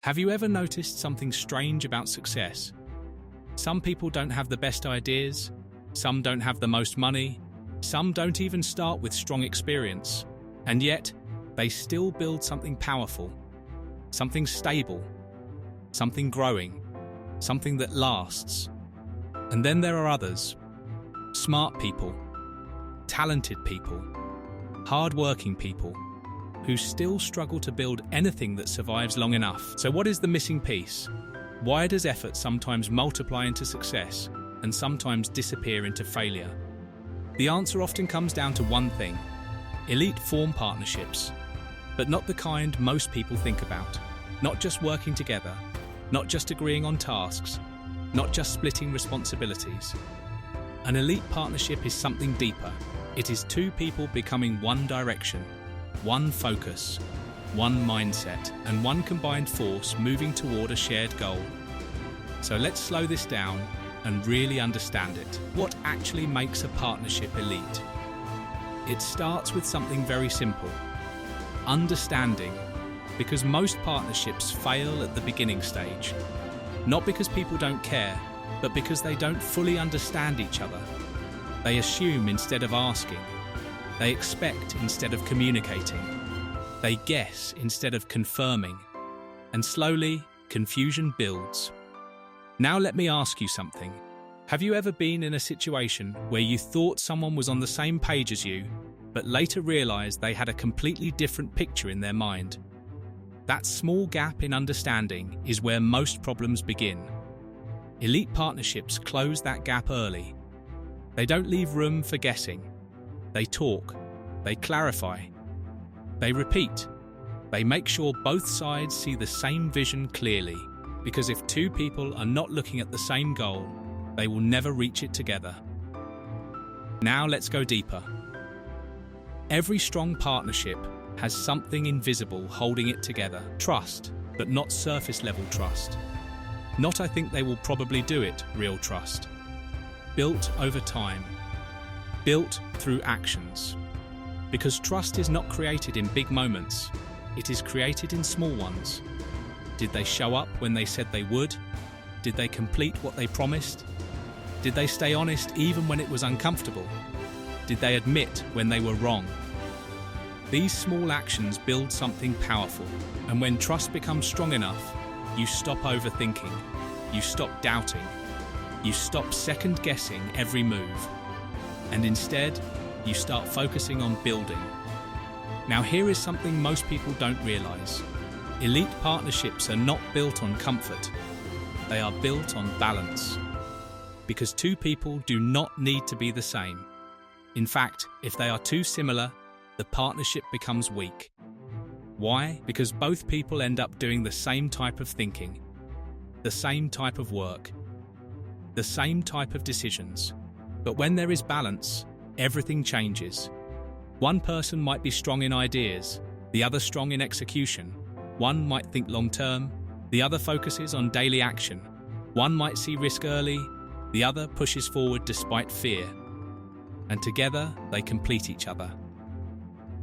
Have you ever noticed something strange about success? Some people don't have the best ideas, some don't have the most money, some don't even start with strong experience, and yet they still build something powerful, something stable, something growing, something that lasts. And then there are others, smart people, talented people, hard-working people, who still struggle to build anything that survives long enough. So what is the missing piece? Why does effort sometimes multiply into success and sometimes disappear into failure? The answer often comes down to one thing: elite form partnerships, but not the kind most people think about. Not just working together, not just agreeing on tasks, not just splitting responsibilities. An elite partnership is something deeper. It is two people becoming one direction, one focus, one mindset, and one combined force moving toward a shared goal. So let's slow this down and really understand it. What actually makes a partnership elite? It starts with something very simple: understanding. Because most partnerships fail at the beginning stage. Not because people don't care, but because they don't fully understand each other. They assume instead of asking. They expect instead of communicating. They guess instead of confirming. And slowly, confusion builds. Now let me ask you something. Have you ever been in a situation where you thought someone was on the same page as you, but later realized they had a completely different picture in their mind? That small gap in understanding is where most problems begin. Elite partnerships close that gap early. They don't leave room for guessing. They talk, they clarify, they repeat, they make sure both sides see the same vision clearly, because if two people are not looking at the same goal, they will never reach it together. Now let's go deeper. Every strong partnership has something invisible holding it together. Trust, but not surface-level trust. Not "I think they will probably do it" real trust. Built over time. Built through actions. Because trust is not created in big moments. It is created in small ones. Did they show up when they said they would? Did they complete what they promised? Did they stay honest even when it was uncomfortable? Did they admit when they were wrong? These small actions build something powerful, and when trust becomes strong enough, you stop overthinking, you stop doubting, you stop second-guessing every move, and instead, you start focusing on building. Now here is something most people don't realize. Elite partnerships are not built on comfort, they are built on balance. Because two people do not need to be the same. In fact, if they are too similar, the partnership becomes weak. Why? Because both people end up doing the same type of thinking, the same type of work, the same type of decisions. But when there is balance, everything changes. One person might be strong in ideas, the other strong in execution. One might think long-term, the other focuses on daily action. One might see risk early, the other pushes forward despite fear. And together, they complete each other.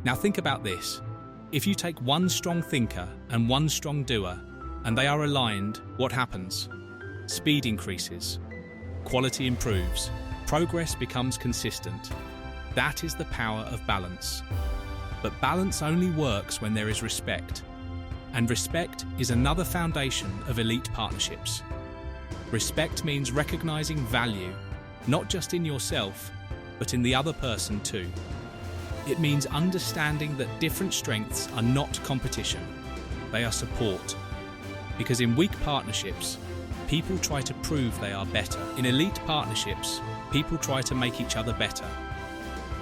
Now think about this. If you take one strong thinker and one strong doer, and they are aligned, what happens? Speed increases, quality improves, progress becomes consistent. That is the power of balance. But balance only works when there is respect. And respect is another foundation of elite partnerships. Respect means recognizing value, not just in yourself, but in the other person too. It means understanding that different strengths are not competition, they are support. Because in weak partnerships, people try to prove they are better. In elite partnerships, people try to make each other better.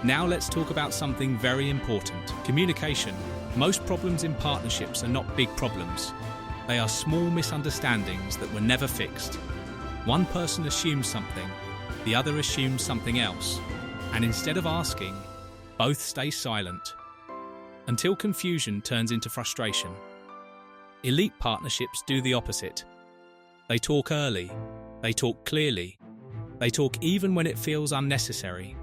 Now let's talk about something very important: communication. Most problems in partnerships are not big problems. They are small misunderstandings that were never fixed. One person assumes something, the other assumes something else, and instead of asking, both stay silent, until confusion turns into frustration. Elite partnerships do the opposite. They talk early, they talk clearly, they talk even when it feels unnecessary,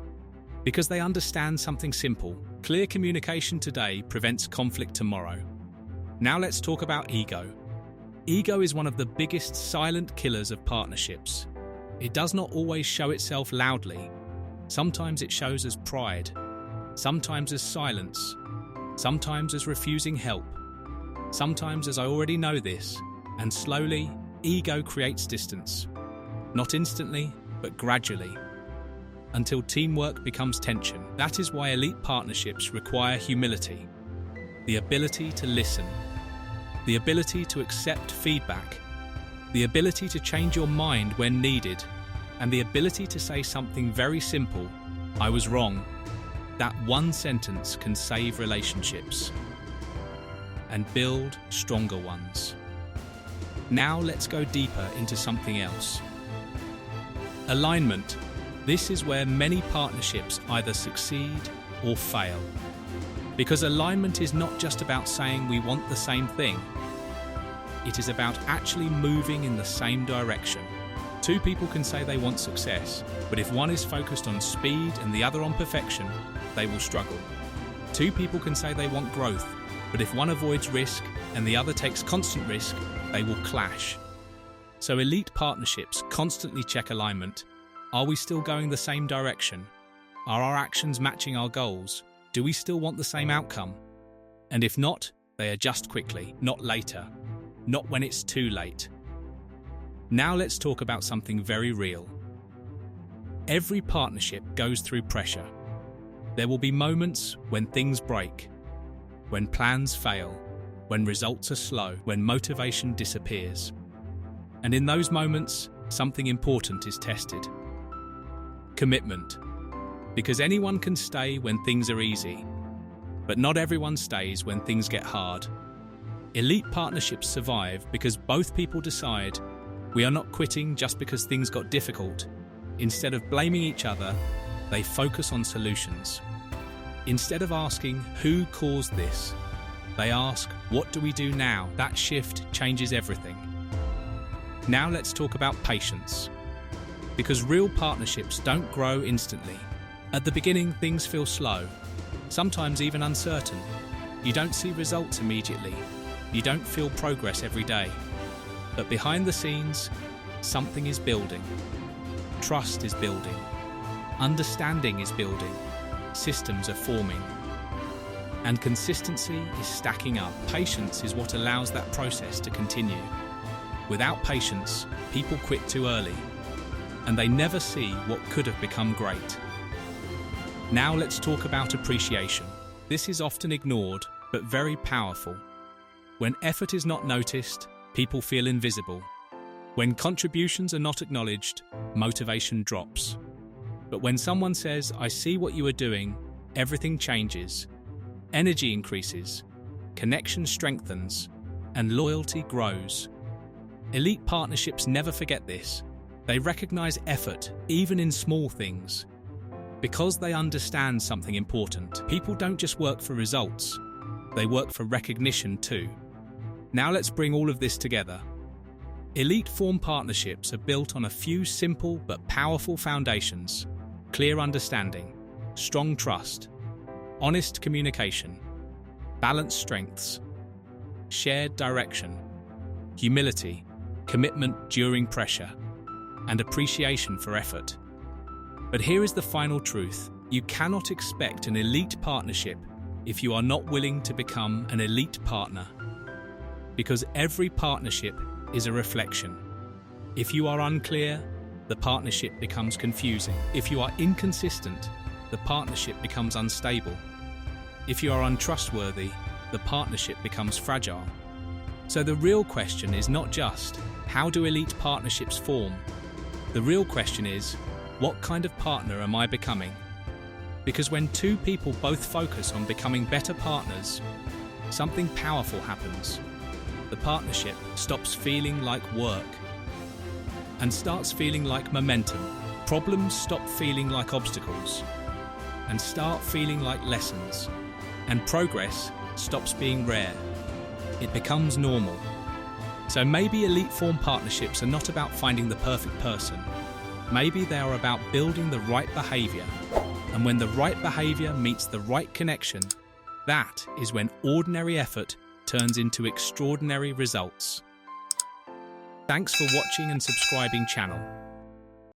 because they understand something simple: clear communication today prevents conflict tomorrow. Now let's talk about ego. Ego is one of the biggest silent killers of partnerships. It does not always show itself loudly. Sometimes it shows as pride, sometimes as silence, sometimes as refusing help, sometimes as I already know this, and slowly, ego creates distance. Not instantly, but gradually, until teamwork becomes tension. That is why elite partnerships require humility, the ability to listen, the ability to accept feedback, the ability to change your mind when needed, and the ability to say something very simple, "I was wrong." That one sentence can save relationships and build stronger ones. Now let's go deeper into something else. Alignment. This is where many partnerships either succeed or fail. Because alignment is not just about saying we want the same thing. It is about actually moving in the same direction. Two people can say they want success, but if one is focused on speed and the other on perfection, they will struggle. Two people can say they want growth, but if one avoids risk and the other takes constant risk, they will clash. So elite partnerships constantly check alignment. Are we still going the same direction? Are our actions matching our goals? Do we still want the same outcome? And if not, they adjust quickly, not later, not when it's too late. Now let's talk about something very real. Every partnership goes through pressure. There will be moments when things break, when plans fail, when results are slow, when motivation disappears. And in those moments, something important is tested. Commitment. Because anyone can stay when things are easy, but not everyone stays when things get hard. Elite partnerships survive because both people decide we are not quitting just because things got difficult. Instead of blaming each other, they focus on solutions. Instead of asking who caused this, they ask what do we do now? That shift changes everything. Now let's talk about patience. Because real partnerships don't grow instantly. At the beginning, things feel slow, sometimes even uncertain. You don't see results immediately. You don't feel progress every day. But behind the scenes, something is building. Trust is building. Understanding is building. Systems are forming. And consistency is stacking up. Patience is what allows that process to continue. Without patience, people quit too early, and they never see what could have become great. Now let's talk about appreciation. This is often ignored, but very powerful. When effort is not noticed, people feel invisible. When contributions are not acknowledged, motivation drops. But when someone says, "I see what you are doing," everything changes. Energy increases, connection strengthens, and loyalty grows. Elite partnerships never forget this. They recognize effort, even in small things. Because they understand something important. People don't just work for results, they work for recognition too. Now let's bring all of this together. Elite form partnerships are built on a few simple but powerful foundations: clear understanding, strong trust, honest communication, balanced strengths, shared direction, humility, commitment during pressure, and appreciation for effort. But here is the final truth. You cannot expect an elite partnership if you are not willing to become an elite partner. Because every partnership is a reflection. If you are unclear, the partnership becomes confusing. If you are inconsistent, the partnership becomes unstable. If you are untrustworthy, the partnership becomes fragile. So the real question is not just, how do elite partnerships form? The real question is, what kind of partner am I becoming? Because when two people both focus on becoming better partners, something powerful happens. The partnership stops feeling like work and starts feeling like momentum. Problems stop feeling like obstacles and start feeling like lessons. And progress stops being rare. It becomes normal. So maybe elite form partnerships are not about finding the perfect person. Maybe they are about building the right behavior. And when the right behavior meets the right connection, that is when ordinary effort turns into extraordinary results. Thanks for watching and subscribing channel.